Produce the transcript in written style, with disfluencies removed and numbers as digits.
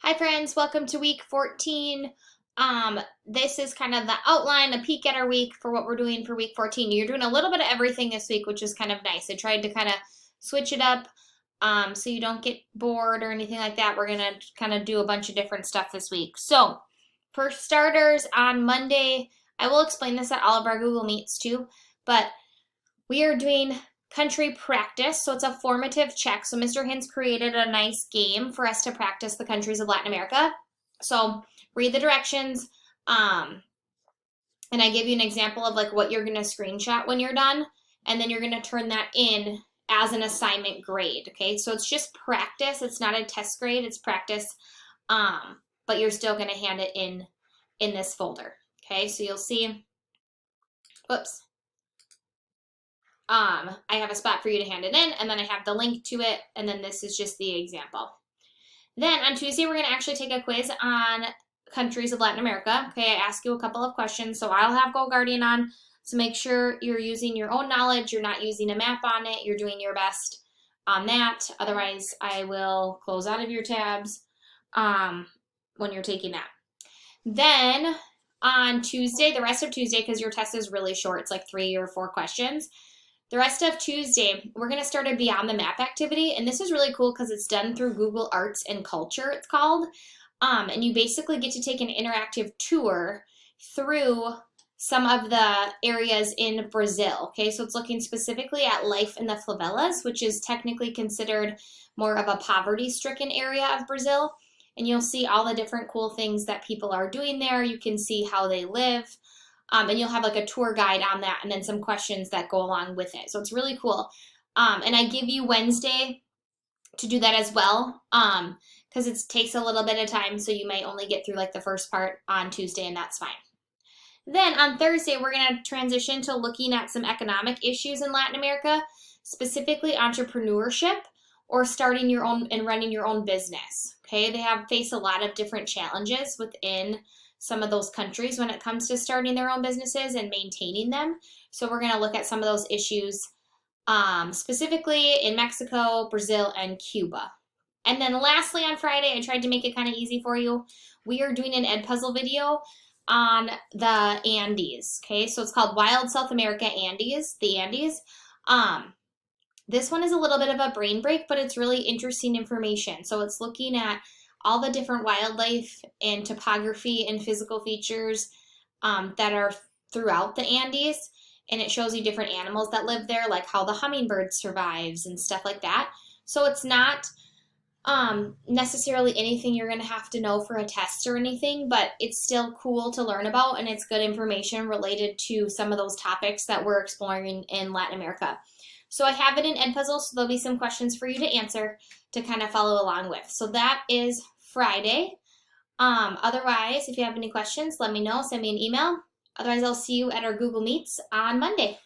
Hi friends, welcome to week 14. This is kind of the outline, a peek at our week for what we're doing for week 14. You're doing a little bit of everything this week, which is kind of nice. I tried to kind of switch it up so you don't get bored or anything like that. We're going to kind of do a bunch of different stuff this week. So, for starters, on Monday, I will explain this at all of our Google Meets too, but we are doing country practice. So it's a formative check. So Mr. Hinz created a nice game for us to practice the countries of Latin America. So read the directions. And I give you an example of like what you're going to screenshot when you're done. And then you're going to turn that in as an assignment grade. Okay. So it's just practice. It's not a test grade. It's practice. But you're still going to hand it in this folder. Okay. So you'll see, whoops. I have a spot for you to hand it in, and then I have the link to it, and then this is just the example. Then on Tuesday, we're going to actually take a quiz on countries of Latin America. Okay, I ask you a couple of questions, so I'll have GoGuardian on, so make sure you're using your own knowledge, you're not using a map on it, you're doing your best on that. Otherwise, I will close out of your tabs when you're taking that. Then on Tuesday, the rest of Tuesday, because your test is really short, it's like 3 or 4 questions. The rest of Tuesday, we're going to start a Beyond the Map activity, and this is really cool because it's done through Google Arts and Culture, it's called, and you basically get to take an interactive tour through some of the areas in Brazil, okay? So it's looking specifically at life in the favelas, which is technically considered more of a poverty-stricken area of Brazil, and you'll see all the different cool things that people are doing there. You can see how they live. And you'll have like a tour guide on that and then some questions that go along with it. So it's really cool. And I give you Wednesday to do that as well because it takes a little bit of time. So you might only get through like the first part on Tuesday, and that's fine. Then on Thursday, we're going to transition to looking at some economic issues in Latin America, specifically entrepreneurship or starting your own and running your own business. Okay, they face a lot of different challenges within some of those countries when it comes to starting their own businesses and maintaining them. So we're going to look at some of those issues specifically in Mexico, Brazil, and Cuba. And then lastly on Friday, I tried to make it kind of easy for you. We are doing an Edpuzzle video on the Andes. Okay, so it's called Wild South America Andes, the Andes. This one is a little bit of a brain break, but it's really interesting information. So it's looking at all the different wildlife and topography and physical features that are throughout the Andes. And it shows you different animals that live there, like how the hummingbird survives and stuff like that. So it's not necessarily anything you're going to have to know for a test or anything, but it's still cool to learn about, and it's good information related to some of those topics that we're exploring in Latin America. So I have it in Edpuzzle, so there'll be some questions for you to answer to kind of follow along with. So that is Friday. Otherwise, if you have any questions, let me know. Send me an email. Otherwise, I'll see you at our Google Meets on Monday.